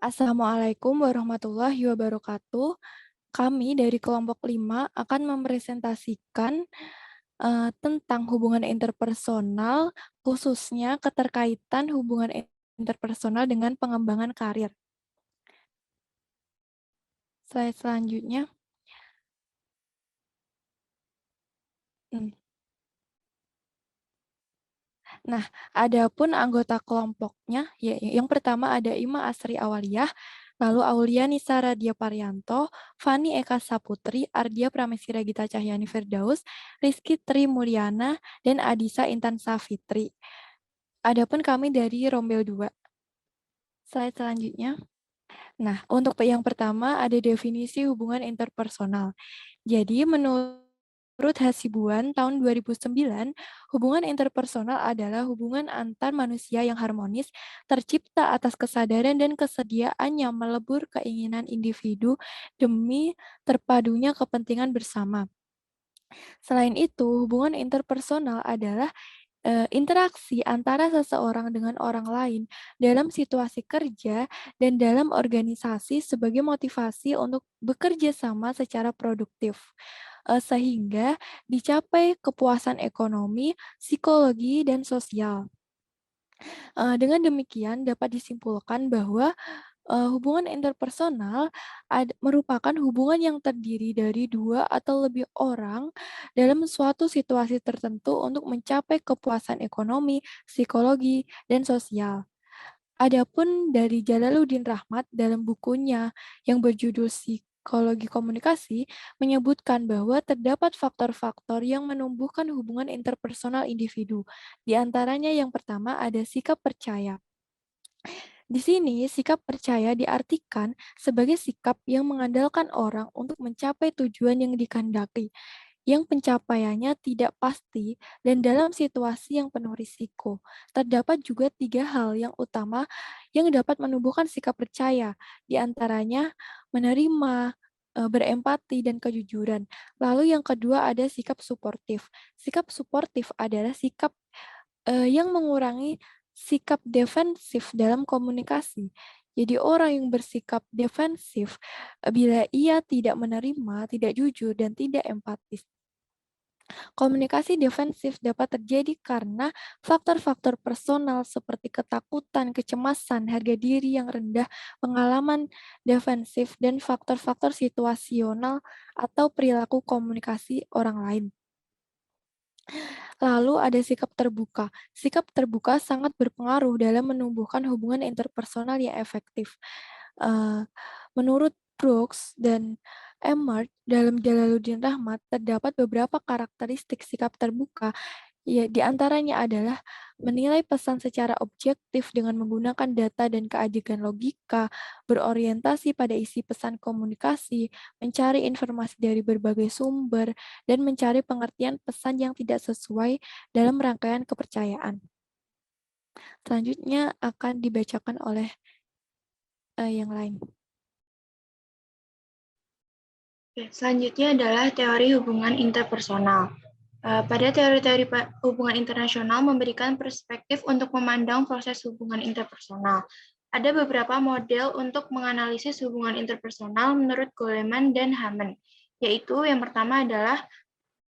Assalamualaikum warahmatullahi wabarakatuh. Kami dari kelompok 5 akan mempresentasikan tentang hubungan interpersonal, khususnya keterkaitan hubungan interpersonal dengan pengembangan karir. Slide selanjutnya. Hmm. Nah, adapun anggota kelompoknya, yang pertama ada Ima Asri Awaliyah, lalu Aulia Nisa Radia Parianto, Fani Eka Saputri, Ardia Pramesira Gita Cahyani Firdaus, Rizky Tri Mulyana, dan Adisa Intan Safitri. Adapun kami dari Rombel 2. Slide selanjutnya. Nah, untuk yang pertama ada definisi hubungan interpersonal. Jadi, menurut Hasibuan tahun 2009, hubungan interpersonal adalah hubungan antar manusia yang harmonis, tercipta atas kesadaran dan kesediaannya melebur keinginan individu demi terpadunya kepentingan bersama. Selain itu, hubungan interpersonal adalah interaksi antara seseorang dengan orang lain dalam situasi kerja dan dalam organisasi sebagai motivasi untuk bekerja sama secara produktif, sehingga dicapai kepuasan ekonomi, psikologi, dan sosial. Dengan demikian dapat disimpulkan bahwa hubungan interpersonal merupakan hubungan yang terdiri dari dua atau lebih orang dalam suatu situasi tertentu untuk mencapai kepuasan ekonomi, psikologi, dan sosial. Adapun dari Jalaluddin Rahmat dalam bukunya yang berjudul Psikologi Komunikasi menyebutkan bahwa terdapat faktor-faktor yang menumbuhkan hubungan interpersonal individu. Di antaranya yang pertama ada sikap percaya. Di sini, sikap percaya diartikan sebagai sikap yang mengandalkan orang untuk mencapai tujuan yang dikehendaki, yang pencapaiannya tidak pasti dan dalam situasi yang penuh risiko. Terdapat juga tiga hal yang utama yang dapat menumbuhkan sikap percaya, di antaranya menerima, berempati, dan kejujuran. Lalu yang kedua ada sikap suportif. Sikap suportif adalah sikap yang mengurangi sikap defensif dalam komunikasi. Jadi orang yang bersikap defensif bila ia tidak menerima, tidak jujur, dan tidak empatis. Komunikasi defensif dapat terjadi karena faktor-faktor personal seperti ketakutan, kecemasan, harga diri yang rendah, pengalaman defensif, dan faktor-faktor situasional atau perilaku komunikasi orang lain. Lalu ada sikap terbuka. Sikap terbuka sangat berpengaruh dalam menumbuhkan hubungan interpersonal yang efektif. Menurut Brooks dan Emmert dalam Jalaluddin Rahmat, terdapat beberapa karakteristik sikap terbuka. Ya, di antaranya adalah menilai pesan secara objektif dengan menggunakan data dan keajikan logika, berorientasi pada isi pesan komunikasi, mencari informasi dari berbagai sumber, dan mencari pengertian pesan yang tidak sesuai dalam rangkaian kepercayaan. Selanjutnya akan dibacakan oleh yang lain. Selanjutnya adalah teori hubungan interpersonal. Pada teori-teori hubungan internasional memberikan perspektif untuk memandang proses hubungan interpersonal. Ada beberapa model untuk menganalisis hubungan interpersonal menurut Goleman dan Hammond, yaitu yang pertama adalah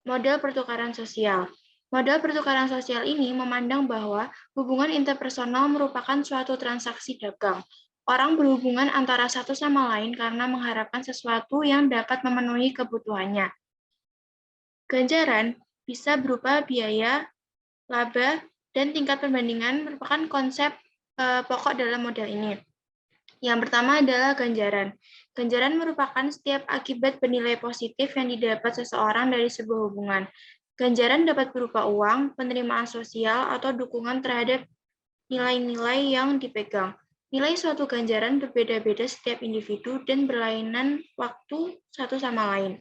model pertukaran sosial. Model pertukaran sosial ini memandang bahwa hubungan interpersonal merupakan suatu transaksi dagang. Orang berhubungan antara satu sama lain karena mengharapkan sesuatu yang dapat memenuhi kebutuhannya. Ganjaran bisa berupa biaya, laba, dan tingkat perbandingan merupakan konsep pokok dalam model ini. Yang pertama adalah ganjaran. Ganjaran merupakan setiap akibat bernilai positif yang didapat seseorang dari sebuah hubungan. Ganjaran dapat berupa uang, penerimaan sosial, atau dukungan terhadap nilai-nilai yang dipegang. Nilai suatu ganjaran berbeda-beda setiap individu dan berlainan waktu satu sama lain.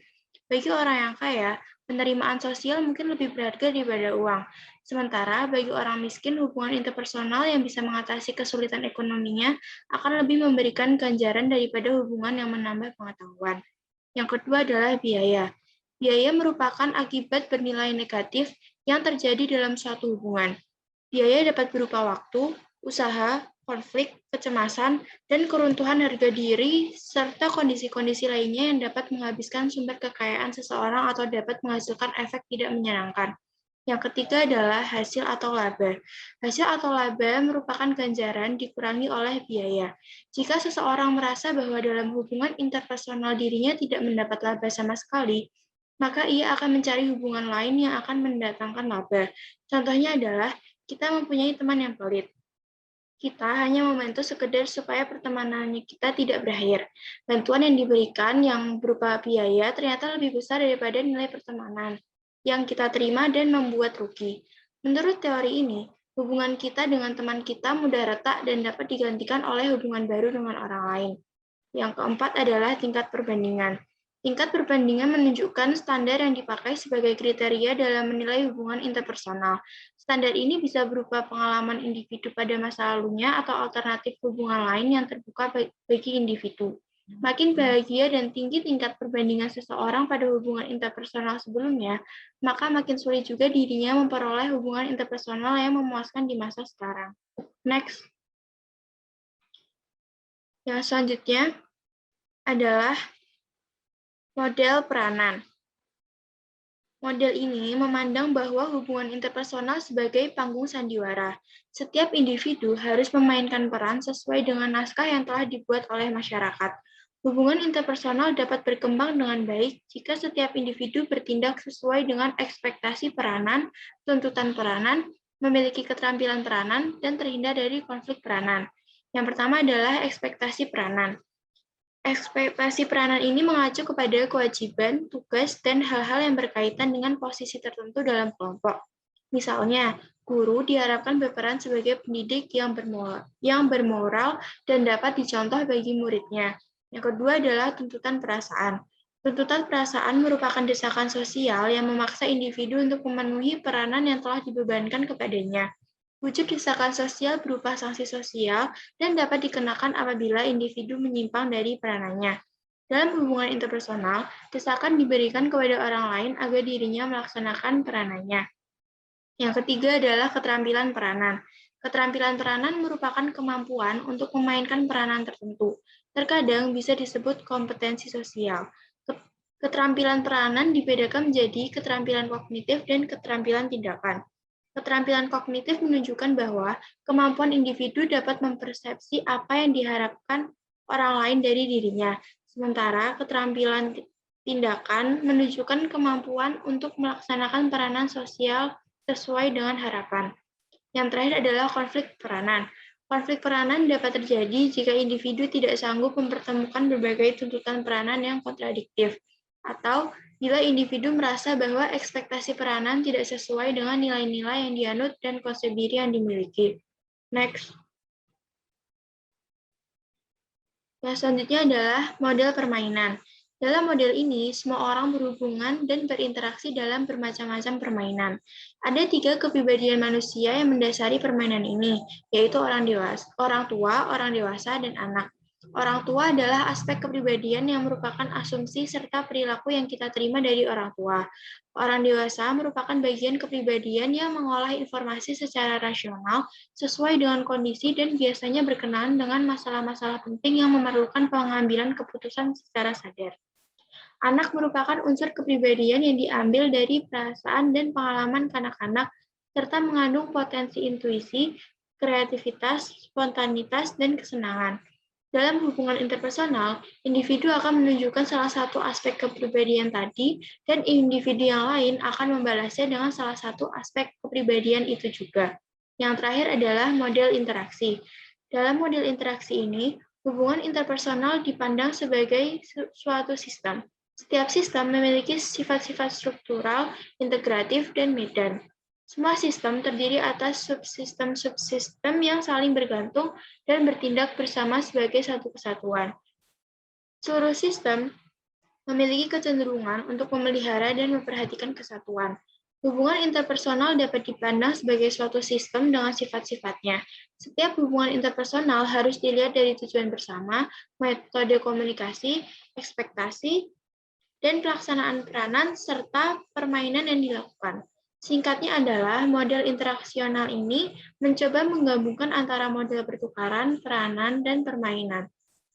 Bagi orang yang kaya, penerimaan sosial mungkin lebih berharga daripada uang. Sementara bagi orang miskin, hubungan interpersonal yang bisa mengatasi kesulitan ekonominya akan lebih memberikan ganjaran daripada hubungan yang menambah pengetahuan. Yang kedua adalah biaya. Biaya merupakan akibat bernilai negatif yang terjadi dalam suatu hubungan. Biaya dapat berupa waktu, usaha, konflik, kecemasan, dan keruntuhan harga diri, serta kondisi-kondisi lainnya yang dapat menghabiskan sumber kekayaan seseorang atau dapat menghasilkan efek tidak menyenangkan. Yang ketiga adalah hasil atau laba. Hasil atau laba merupakan ganjaran dikurangi oleh biaya. Jika seseorang merasa bahwa dalam hubungan interpersonal dirinya tidak mendapat laba sama sekali, maka ia akan mencari hubungan lain yang akan mendatangkan laba. Contohnya adalah kita mempunyai teman yang pelit. Kita hanya membantu sekedar supaya pertemanannya kita tidak berakhir. Bantuan yang diberikan yang berupa biaya ternyata lebih besar daripada nilai pertemanan yang kita terima dan membuat rugi. Menurut teori ini, hubungan kita dengan teman kita mudah retak dan dapat digantikan oleh hubungan baru dengan orang lain. Yang keempat adalah tingkat perbandingan. Tingkat perbandingan menunjukkan standar yang dipakai sebagai kriteria dalam menilai hubungan interpersonal. Standar ini bisa berupa pengalaman individu pada masa lalunya atau alternatif hubungan lain yang terbuka bagi individu. Makin bahagia dan tinggi tingkat perbandingan seseorang pada hubungan interpersonal sebelumnya, maka makin sulit juga dirinya memperoleh hubungan interpersonal yang memuaskan di masa sekarang. Next. Yang selanjutnya adalah model peranan. Model ini memandang bahwa hubungan interpersonal sebagai panggung sandiwara. Setiap individu harus memainkan peran sesuai dengan naskah yang telah dibuat oleh masyarakat. Hubungan interpersonal dapat berkembang dengan baik jika setiap individu bertindak sesuai dengan ekspektasi peranan, tuntutan peranan, memiliki keterampilan peranan, dan terhindar dari konflik peranan. Yang pertama adalah ekspektasi peranan. Ekspektasi peranan ini mengacu kepada kewajiban, tugas, dan hal-hal yang berkaitan dengan posisi tertentu dalam kelompok. Misalnya, guru diharapkan berperan sebagai pendidik yang bermoral dan dapat dicontoh bagi muridnya. Yang kedua adalah tuntutan perasaan. Tuntutan perasaan merupakan desakan sosial yang memaksa individu untuk memenuhi peranan yang telah dibebankan kepadanya. Wujud desakan sosial berupa sanksi sosial dan dapat dikenakan apabila individu menyimpang dari peranannya. Dalam hubungan interpersonal, desakan diberikan kepada orang lain agar dirinya melaksanakan peranannya. Yang ketiga adalah keterampilan peranan. Keterampilan peranan merupakan kemampuan untuk memainkan peranan tertentu. Terkadang bisa disebut kompetensi sosial. Keterampilan peranan dibedakan menjadi keterampilan kognitif dan keterampilan tindakan. Keterampilan kognitif menunjukkan bahwa kemampuan individu dapat mempersepsi apa yang diharapkan orang lain dari dirinya, sementara keterampilan tindakan menunjukkan kemampuan untuk melaksanakan peranan sosial sesuai dengan harapan. Yang terakhir adalah konflik peranan. Konflik peranan dapat terjadi jika individu tidak sanggup mempertemukan berbagai tuntutan peranan yang kontradiktif, atau bila individu merasa bahwa ekspektasi peranan tidak sesuai dengan nilai-nilai yang dianut dan konsep diri yang dimiliki. Next. Yang selanjutnya adalah model permainan. Dalam model ini, semua orang berhubungan dan berinteraksi dalam bermacam-macam permainan. Ada 3 kepribadian manusia yang mendasari permainan ini, yaitu orang tua, orang dewasa, dan anak. Orang tua adalah aspek kepribadian yang merupakan asumsi serta perilaku yang kita terima dari orang tua. Orang dewasa merupakan bagian kepribadian yang mengolah informasi secara rasional sesuai dengan kondisi dan biasanya berkenaan dengan masalah-masalah penting yang memerlukan pengambilan keputusan secara sadar. Anak merupakan unsur kepribadian yang diambil dari perasaan dan pengalaman kanak-kanak, serta mengandung potensi intuisi, kreativitas, spontanitas, dan kesenangan. Dalam hubungan interpersonal, individu akan menunjukkan salah satu aspek kepribadian tadi, dan individu yang lain akan membalasnya dengan salah satu aspek kepribadian itu juga. Yang terakhir adalah model interaksi. Dalam model interaksi ini, hubungan interpersonal dipandang sebagai suatu sistem. Setiap sistem memiliki sifat-sifat struktural, integratif, dan medan. Semua sistem terdiri atas subsistem-subsistem yang saling bergantung dan bertindak bersama sebagai satu kesatuan. Seluruh sistem memiliki kecenderungan untuk memelihara dan memperhatikan kesatuan. Hubungan interpersonal dapat dipandang sebagai suatu sistem dengan sifat-sifatnya. Setiap hubungan interpersonal harus dilihat dari tujuan bersama, metode komunikasi, ekspektasi, dan pelaksanaan peranan, serta permainan yang dilakukan. Singkatnya adalah, model interaksional ini mencoba menggabungkan antara model pertukaran, peranan, dan permainan.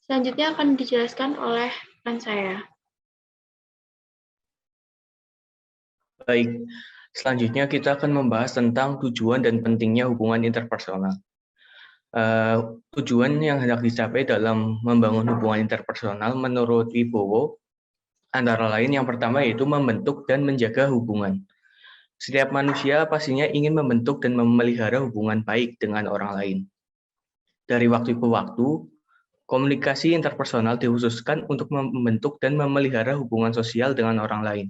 Selanjutnya akan dijelaskan oleh rekan saya. Baik, selanjutnya kita akan membahas tentang tujuan dan pentingnya hubungan interpersonal. Tujuan yang hendak dicapai dalam membangun hubungan interpersonal menurut Wibowo antara lain yang pertama yaitu membentuk dan menjaga hubungan. Setiap manusia pastinya ingin membentuk dan memelihara hubungan baik dengan orang lain. Dari waktu ke waktu, komunikasi interpersonal dikhususkan untuk membentuk dan memelihara hubungan sosial dengan orang lain.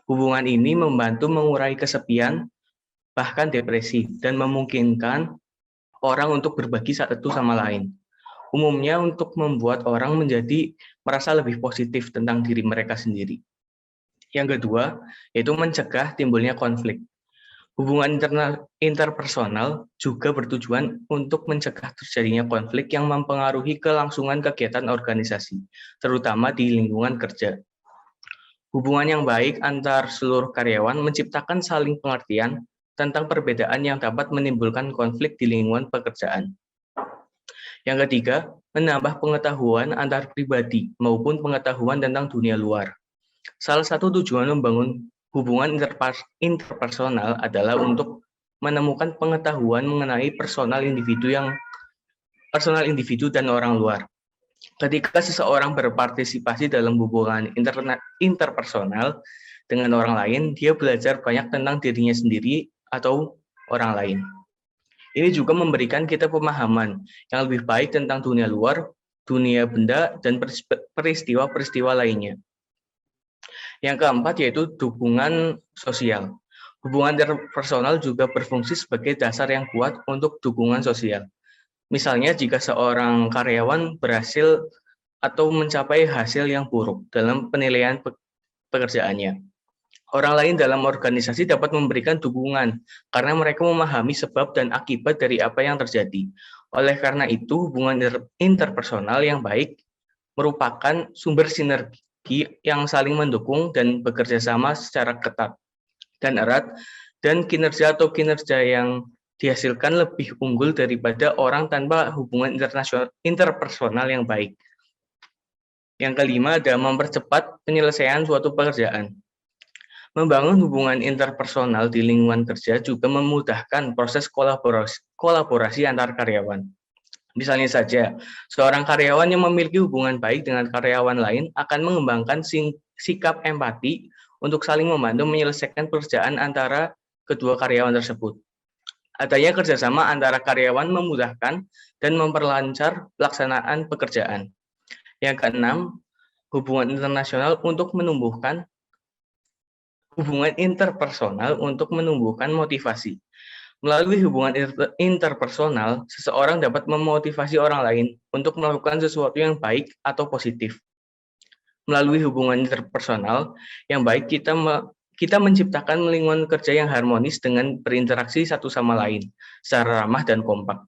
Hubungan ini membantu mengurai kesepian, bahkan depresi, dan memungkinkan orang untuk berbagi satu sama lain. Umumnya untuk membuat orang menjadi merasa lebih positif tentang diri mereka sendiri. Yang kedua, yaitu mencegah timbulnya konflik. Hubungan interpersonal juga bertujuan untuk mencegah terjadinya konflik yang mempengaruhi kelangsungan kegiatan organisasi, terutama di lingkungan kerja. Hubungan yang baik antar seluruh karyawan menciptakan saling pengertian tentang perbedaan yang dapat menimbulkan konflik di lingkungan pekerjaan. Yang ketiga, menambah pengetahuan antar pribadi maupun pengetahuan tentang dunia luar. Salah satu tujuan membangun hubungan interpersonal adalah untuk menemukan pengetahuan mengenai personal individu dan orang luar. Ketika seseorang berpartisipasi dalam hubungan interpersonal dengan orang lain, dia belajar banyak tentang dirinya sendiri atau orang lain. Ini juga memberikan kita pemahaman yang lebih baik tentang dunia luar, dunia benda, dan peristiwa-peristiwa lainnya. Yang keempat yaitu dukungan sosial. Hubungan interpersonal juga berfungsi sebagai dasar yang kuat untuk dukungan sosial. Misalnya jika seorang karyawan berhasil atau mencapai hasil yang buruk dalam penilaian pekerjaannya. Orang lain dalam organisasi dapat memberikan dukungan karena mereka memahami sebab dan akibat dari apa yang terjadi. Oleh karena itu, hubungan interpersonal yang baik merupakan sumber sinergi yang saling mendukung dan bekerja sama secara ketat dan erat, dan kinerja yang dihasilkan lebih unggul daripada orang tanpa hubungan interpersonal yang baik. Yang kelima adalah mempercepat penyelesaian suatu pekerjaan. Membangun hubungan interpersonal di lingkungan kerja juga memudahkan proses kolaborasi antar karyawan. Misalnya saja, seorang karyawan yang memiliki hubungan baik dengan karyawan lain akan mengembangkan sikap empati untuk saling membantu menyelesaikan pekerjaan antara kedua karyawan tersebut. Adanya kerjasama antara karyawan memudahkan dan memperlancar pelaksanaan pekerjaan. Yang keenam, hubungan interpersonal untuk menumbuhkan motivasi. Melalui hubungan interpersonal, seseorang dapat memotivasi orang lain untuk melakukan sesuatu yang baik atau positif. Melalui hubungan interpersonal yang baik, kita menciptakan lingkungan kerja yang harmonis dengan berinteraksi satu sama lain secara ramah dan kompak,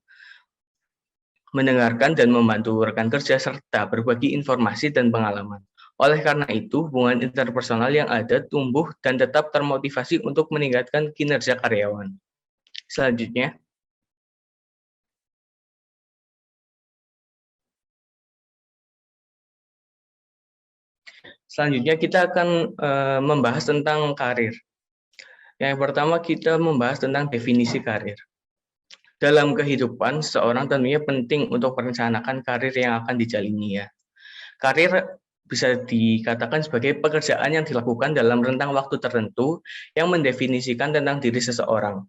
mendengarkan dan membantu rekan kerja, serta berbagi informasi dan pengalaman. Oleh karena itu, hubungan interpersonal yang ada tumbuh dan tetap termotivasi untuk meningkatkan kinerja karyawan. Selanjutnya, kita akan membahas tentang karir. Yang pertama kita membahas tentang definisi karir. Dalam kehidupan, seorang tentunya penting untuk merencanakan karir yang akan dijalininya. Karir bisa dikatakan sebagai pekerjaan yang dilakukan dalam rentang waktu tertentu yang mendefinisikan tentang diri seseorang.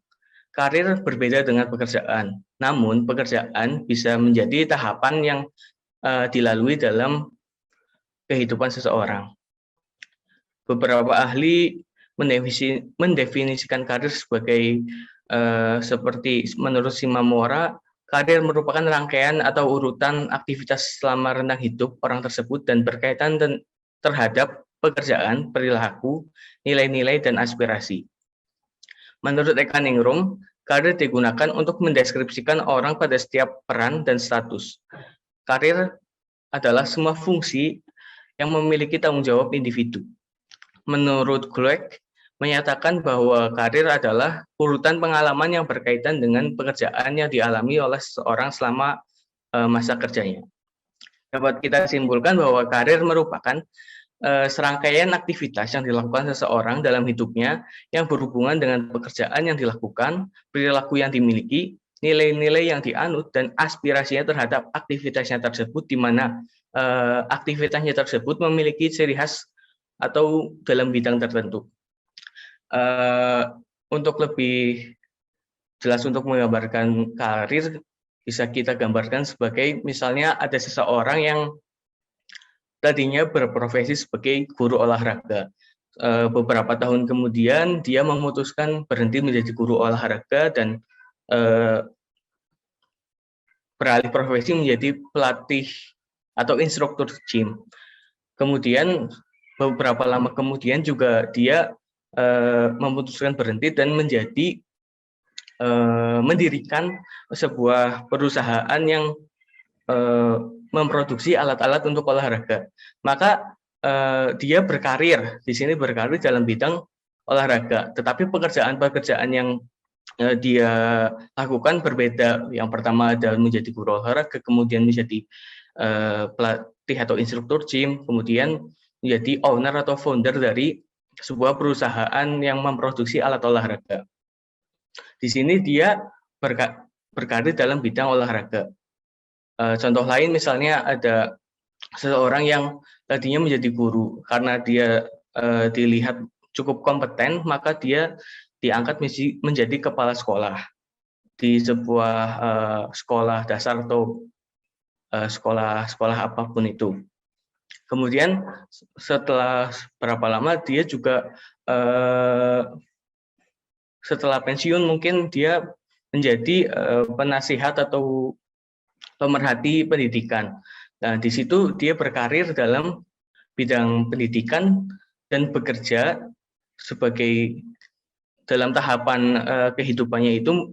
Karir berbeda dengan pekerjaan, namun pekerjaan bisa menjadi tahapan yang dilalui dalam kehidupan seseorang. Beberapa ahli mendefinisikan karir sebagai seperti menurut Shimamura, karir merupakan rangkaian atau urutan aktivitas selama rentang hidup orang tersebut dan berkaitan terhadap pekerjaan, perilaku, nilai-nilai, dan aspirasi. Menurut Eka Ningrum, karir digunakan untuk mendeskripsikan orang pada setiap peran dan status. Karir adalah semua fungsi yang memiliki tanggung jawab individu. Menurut Glueck, menyatakan bahwa karir adalah urutan pengalaman yang berkaitan dengan pekerjaan yang dialami oleh seseorang selama masa kerjanya. Dapat kita simpulkan bahwa karir merupakan serangkaian aktivitas yang dilakukan seseorang dalam hidupnya yang berhubungan dengan pekerjaan yang dilakukan, perilaku yang dimiliki, nilai-nilai yang dianut, dan aspirasinya terhadap aktivitasnya tersebut, di mana aktivitasnya tersebut memiliki ciri khas atau dalam bidang tertentu. Untuk lebih jelas untuk menggambarkan karir, bisa kita gambarkan sebagai misalnya ada seseorang yang tadinya berprofesi sebagai guru olahraga. Beberapa tahun kemudian dia memutuskan berhenti menjadi guru olahraga dan beralih profesi menjadi pelatih atau instruktur gym. Kemudian beberapa lama kemudian juga dia memutuskan berhenti dan menjadi mendirikan sebuah perusahaan yang memproduksi alat-alat untuk olahraga. Maka dia berkarir di sini, berkarir dalam bidang olahraga. Tetapi pekerjaan-pekerjaan yang dia lakukan berbeda. Yang pertama adalah menjadi guru olahraga, kemudian menjadi pelatih atau instruktur gym, kemudian menjadi owner atau founder dari sebuah perusahaan yang memproduksi alat olahraga. Di sini dia berkarir dalam bidang olahraga. Contoh lain misalnya ada seseorang yang tadinya menjadi guru, karena dia dilihat cukup kompeten, maka dia diangkat menjadi kepala sekolah di sebuah sekolah dasar atau sekolah apapun itu. Kemudian setelah berapa lama dia juga setelah pensiun mungkin dia menjadi penasihat atau pemerhati pendidikan. Nah, di situ dia berkarir dalam bidang pendidikan dan bekerja sebagai dalam tahapan kehidupannya itu,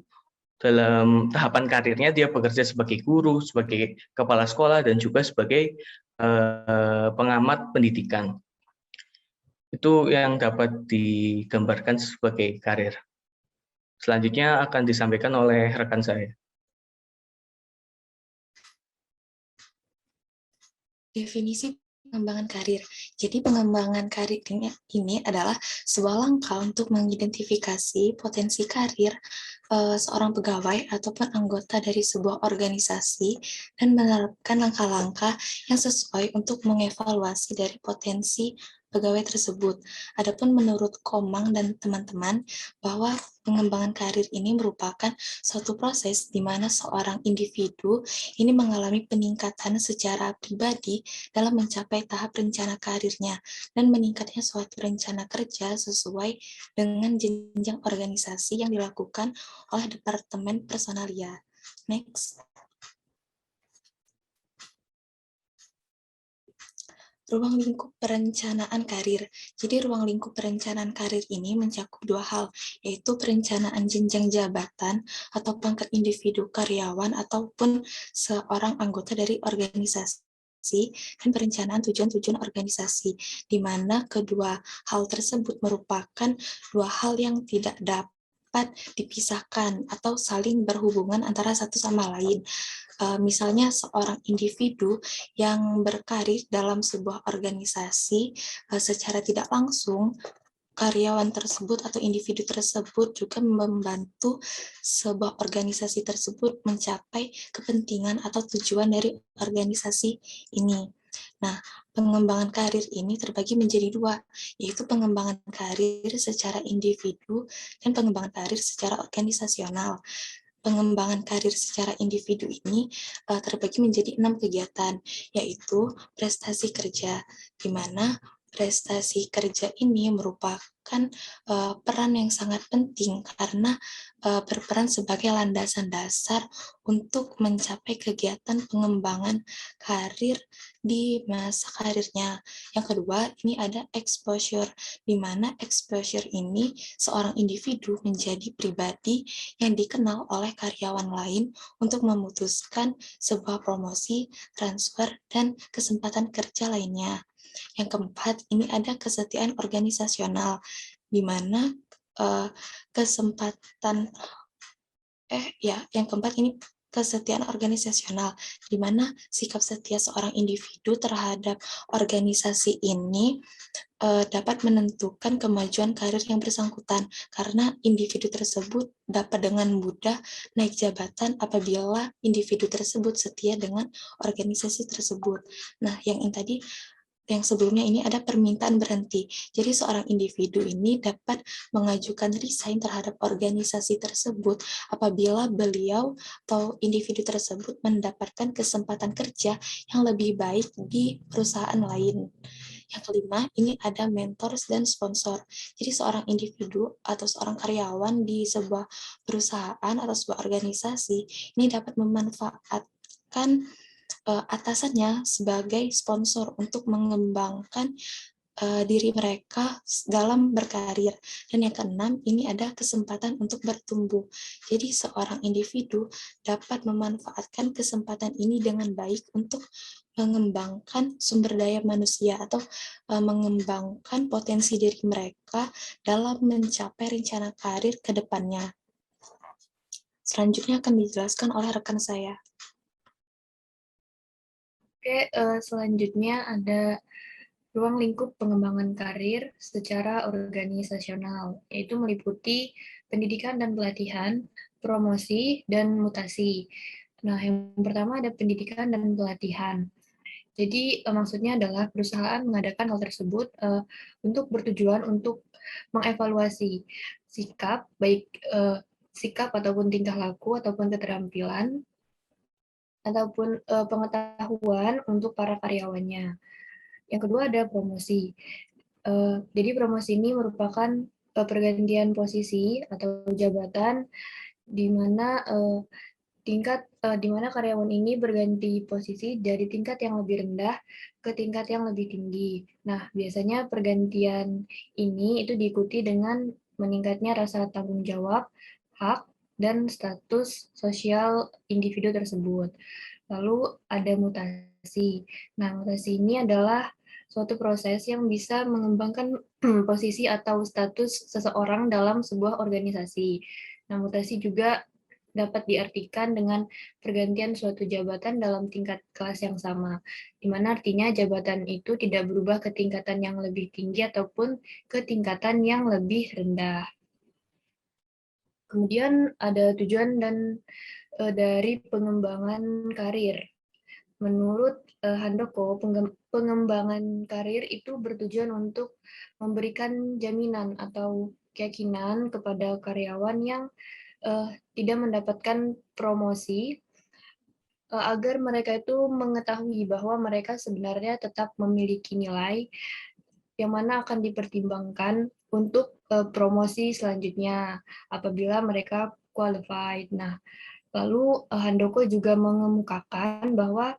dalam tahapan karirnya dia bekerja sebagai guru, sebagai kepala sekolah, dan juga sebagai pengamat pendidikan. Itu yang dapat digambarkan sebagai karir. Selanjutnya akan disampaikan oleh rekan saya. Definisi pengembangan karir. Jadi pengembangan karir ini adalah sebuah langkah untuk mengidentifikasi potensi karir seorang pegawai ataupun anggota dari sebuah organisasi dan menerapkan langkah-langkah yang sesuai untuk mengevaluasi dari potensi pegawai tersebut. Adapun menurut Komang dan teman-teman bahwa pengembangan karir ini merupakan suatu proses di mana seorang individu ini mengalami peningkatan secara pribadi dalam mencapai tahap rencana karirnya dan meningkatnya suatu rencana kerja sesuai dengan jenjang organisasi yang dilakukan oleh Departemen Personalia. Next. Ruang lingkup perencanaan karir. Jadi ruang lingkup perencanaan karir ini mencakup dua hal, yaitu perencanaan jenjang jabatan atau pangkat individu karyawan ataupun seorang anggota dari organisasi dan perencanaan tujuan-tujuan organisasi, di mana kedua hal tersebut merupakan dua hal yang tidak dapat dipisahkan atau saling berhubungan antara satu sama lain. Misalnya seorang individu yang berkarir dalam sebuah organisasi secara tidak langsung, karyawan tersebut atau individu tersebut juga membantu sebuah organisasi tersebut mencapai kepentingan atau tujuan dari organisasi ini. Nah, pengembangan karir ini terbagi menjadi dua, yaitu pengembangan karir secara individu dan pengembangan karir secara organisasional. Pengembangan karir secara individu ini terbagi menjadi 6 kegiatan, yaitu prestasi kerja, di mana prestasi kerja ini merupakan peran yang sangat penting karena berperan sebagai landasan dasar untuk mencapai kegiatan pengembangan karir di masa karirnya. Yang kedua, ini ada exposure, di mana exposure ini seorang individu menjadi pribadi yang dikenal oleh karyawan lain untuk memutuskan sebuah promosi, transfer, dan kesempatan kerja lainnya. Yang keempat, ini ada kesetiaan organisasional, di mana kesempatan yang keempat ini kesetiaan organisasional, di mana sikap setia seorang individu terhadap organisasi ini dapat menentukan kemajuan karir yang bersangkutan, karena individu tersebut dapat dengan mudah naik jabatan apabila individu tersebut setia dengan organisasi tersebut. Nah, yang sebelumnya ini ada permintaan berhenti. Jadi seorang individu ini dapat mengajukan resign terhadap organisasi tersebut apabila beliau atau individu tersebut mendapatkan kesempatan kerja yang lebih baik di perusahaan lain. Yang kelima, ini ada mentors dan sponsor. Jadi seorang individu atau seorang karyawan di sebuah perusahaan atau sebuah organisasi ini dapat memanfaatkan atasannya sebagai sponsor untuk mengembangkan diri mereka dalam berkarir. Dan yang keenam, ini ada kesempatan untuk bertumbuh. Jadi seorang individu dapat memanfaatkan kesempatan ini dengan baik untuk mengembangkan sumber daya manusia atau mengembangkan potensi diri mereka dalam mencapai rencana karir ke depannya. Selanjutnya akan dijelaskan oleh rekan saya. Oke, selanjutnya ada ruang lingkup pengembangan karir secara organisasional, yaitu meliputi pendidikan dan pelatihan, promosi, dan mutasi. Nah, yang pertama ada pendidikan dan pelatihan. Jadi, maksudnya adalah perusahaan mengadakan hal tersebut untuk bertujuan untuk mengevaluasi sikap, baik sikap ataupun tingkah laku ataupun keterampilan ataupun pengetahuan untuk para karyawannya. Yang kedua ada promosi. Jadi promosi ini merupakan pergantian posisi atau jabatan di mana di mana karyawan ini berganti posisi dari tingkat yang lebih rendah ke tingkat yang lebih tinggi. Nah, biasanya pergantian ini itu diikuti dengan meningkatnya rasa tanggung jawab, hak, dan status sosial individu tersebut. Lalu ada mutasi. Nah, mutasi ini adalah suatu proses yang bisa mengembangkan posisi atau status seseorang dalam sebuah organisasi. Nah, mutasi juga dapat diartikan dengan pergantian suatu jabatan dalam tingkat kelas yang sama, di mana artinya jabatan itu tidak berubah ke tingkatan yang lebih tinggi ataupun ke tingkatan yang lebih rendah. Kemudian ada tujuan dan dari pengembangan karir. Menurut Handoko, pengembangan karir itu bertujuan untuk memberikan jaminan atau keyakinan kepada karyawan yang tidak mendapatkan promosi agar mereka itu mengetahui bahwa mereka sebenarnya tetap memiliki nilai yang mana akan dipertimbangkan untuk promosi selanjutnya apabila mereka qualified. Nah, lalu Handoko juga mengemukakan bahwa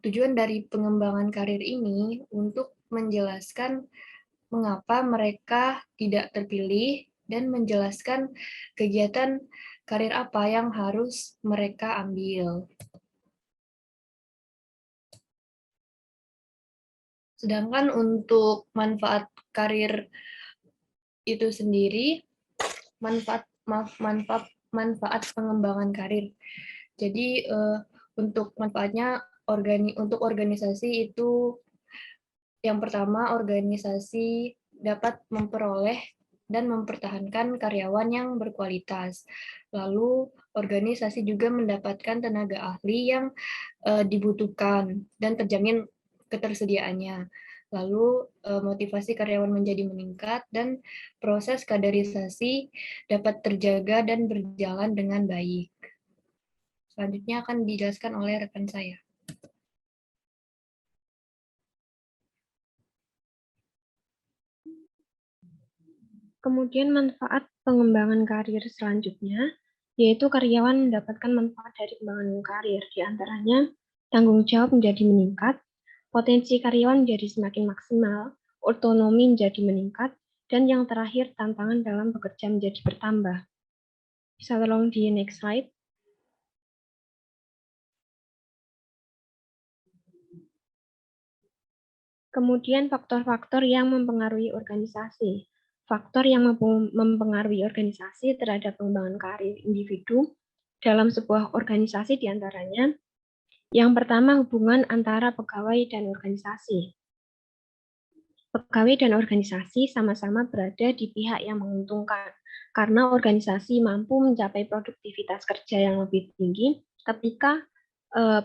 tujuan dari pengembangan karir ini untuk menjelaskan mengapa mereka tidak terpilih dan menjelaskan kegiatan karir apa yang harus mereka ambil. Sedangkan untuk manfaat karir itu sendiri, manfaat pengembangan karir. Jadi untuk manfaatnya untuk organisasi itu yang pertama, organisasi dapat memperoleh dan mempertahankan karyawan yang berkualitas. Lalu organisasi juga mendapatkan tenaga ahli yang dibutuhkan dan terjamin ketersediaannya. Lalu motivasi karyawan menjadi meningkat dan proses kaderisasi dapat terjaga dan berjalan dengan baik. Selanjutnya akan dijelaskan oleh rekan saya. Kemudian manfaat pengembangan karir selanjutnya, yaitu karyawan mendapatkan manfaat dari pengembangan karir, di antaranya tanggung jawab menjadi meningkat, potensi karyawan menjadi semakin maksimal, otonomi menjadi meningkat, dan yang terakhir tantangan dalam bekerja menjadi bertambah. Bisa tolong di next slide. Kemudian faktor-faktor yang mempengaruhi organisasi. Faktor yang mempengaruhi organisasi terhadap pengembangan karir individu dalam sebuah organisasi diantaranya yang pertama hubungan antara pegawai dan organisasi. Pegawai dan organisasi sama-sama berada di pihak yang menguntungkan karena organisasi mampu mencapai produktivitas kerja yang lebih tinggi ketika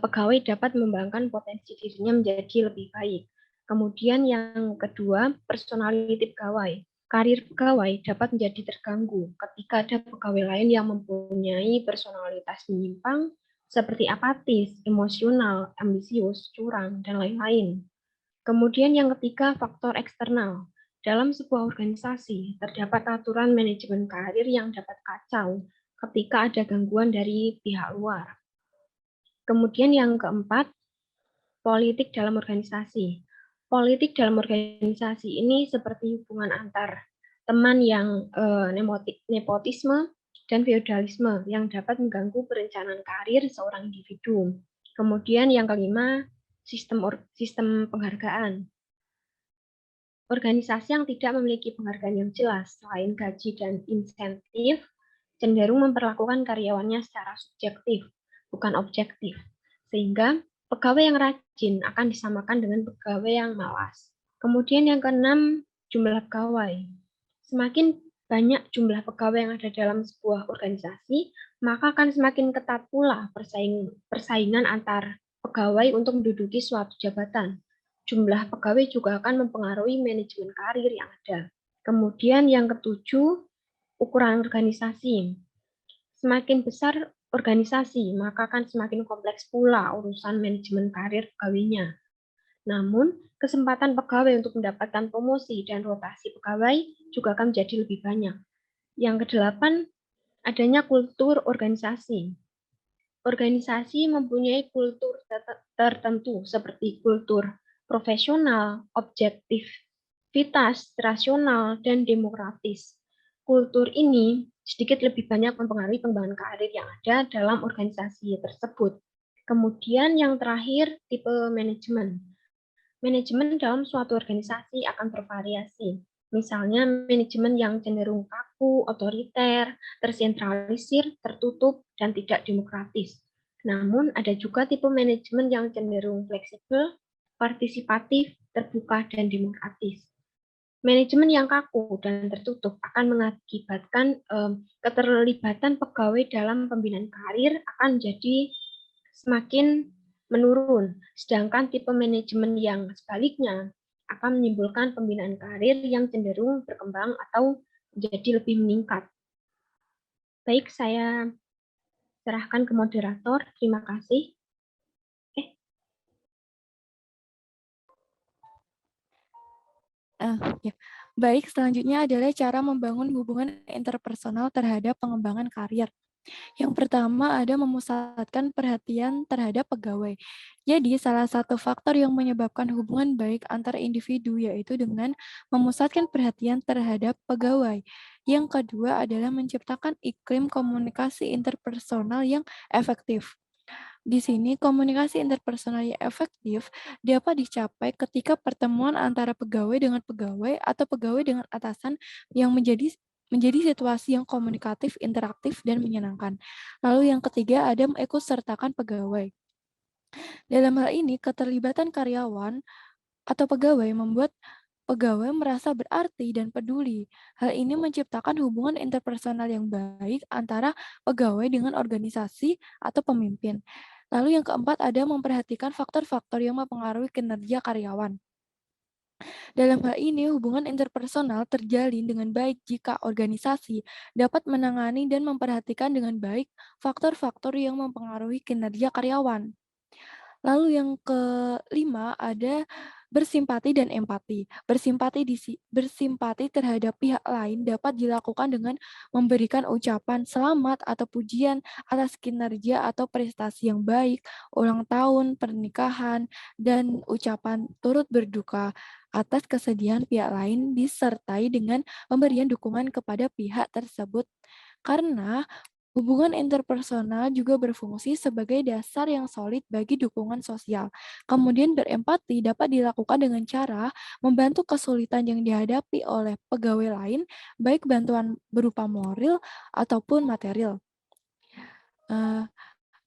pegawai dapat mengembangkan potensi dirinya menjadi lebih baik. Kemudian yang kedua, personality pegawai. Karir pegawai dapat menjadi terganggu ketika ada pegawai lain yang mempunyai personalitas menyimpang seperti apatis, emosional, ambisius, curang, dan lain-lain. Kemudian yang ketiga, faktor eksternal. Dalam sebuah organisasi, terdapat aturan manajemen karir yang dapat kacau ketika ada gangguan dari pihak luar. Kemudian yang keempat, politik dalam organisasi. Politik dalam organisasi ini seperti hubungan antar teman yang nepotisme dan feodalisme yang dapat mengganggu perencanaan karir seorang individu. Kemudian yang kelima, sistem penghargaan. Organisasi yang tidak memiliki penghargaan yang jelas selain gaji dan insentif cenderung memperlakukan karyawannya secara subjektif, bukan objektif. Sehingga pegawai yang rajin akan disamakan dengan pegawai yang malas. Kemudian yang keenam, jumlah pegawai. Semakin banyak jumlah pegawai yang ada dalam sebuah organisasi, maka akan semakin ketat pula persaingan antar pegawai untuk menduduki suatu jabatan. Jumlah pegawai juga akan mempengaruhi manajemen karir yang ada. Kemudian yang ketujuh, ukuran organisasi. Semakin besar organisasi, maka akan semakin kompleks pula urusan manajemen karir pegawainya. Namun, kesempatan pegawai untuk mendapatkan promosi dan rotasi pegawai juga akan menjadi lebih banyak. Yang kedelapan, adanya kultur organisasi. Organisasi mempunyai kultur tertentu seperti kultur profesional, objektivitas, rasional, dan demokratis. Kultur ini sedikit lebih banyak mempengaruhi pengembangan karir yang ada dalam organisasi tersebut. Kemudian yang terakhir, tipe manajemen. Manajemen dalam suatu organisasi akan bervariasi. Misalnya manajemen yang cenderung kaku, otoriter, tersentralisir, tertutup, dan tidak demokratis. Namun ada juga tipe manajemen yang cenderung fleksibel, partisipatif, terbuka, dan demokratis. Manajemen yang kaku dan tertutup akan mengakibatkan keterlibatan pegawai dalam pembinaan karir akan menjadi semakin menurun, sedangkan tipe manajemen yang sebaliknya akan menimbulkan pembinaan karir yang cenderung berkembang atau menjadi lebih meningkat. Baik, saya serahkan ke moderator. Terima kasih. Ya. Baik, selanjutnya adalah cara membangun hubungan interpersonal terhadap pengembangan karir. Yang pertama ada memusatkan perhatian terhadap pegawai. Jadi, salah satu faktor yang menyebabkan hubungan baik antar individu yaitu dengan memusatkan perhatian terhadap pegawai. Yang kedua adalah menciptakan iklim komunikasi interpersonal yang efektif. Di sini, komunikasi interpersonal yang efektif dapat dicapai ketika pertemuan antara pegawai dengan pegawai atau pegawai dengan atasan yang menjadi situasi yang komunikatif, interaktif, dan menyenangkan. Lalu yang ketiga ada mengikutsertakan pegawai. Dalam hal ini, keterlibatan karyawan atau pegawai membuat pegawai merasa berarti dan peduli. Hal ini menciptakan hubungan interpersonal yang baik antara pegawai dengan organisasi atau pemimpin. Lalu yang keempat ada memperhatikan faktor-faktor yang mempengaruhi kinerja karyawan. Dalam hal ini, hubungan interpersonal terjalin dengan baik jika organisasi dapat menangani dan memperhatikan dengan baik faktor-faktor yang mempengaruhi kinerja karyawan. Lalu yang kelima ada bersimpati dan empati. Bersimpati terhadap pihak lain dapat dilakukan dengan memberikan ucapan selamat atau pujian atas kinerja atau prestasi yang baik, ulang tahun, pernikahan, dan ucapan turut berduka atas kesedihan pihak lain disertai dengan pemberian dukungan kepada pihak tersebut. Karena Hubungan interpersonal juga berfungsi sebagai dasar yang solid bagi dukungan sosial. Kemudian berempati dapat dilakukan dengan cara membantu kesulitan yang dihadapi oleh pegawai lain, baik bantuan berupa moral ataupun material.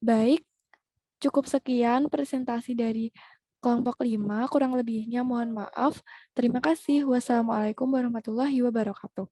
Baik, cukup sekian presentasi dari kelompok 5, kurang lebihnya mohon maaf. Terima kasih. Wassalamualaikum warahmatullahi wabarakatuh.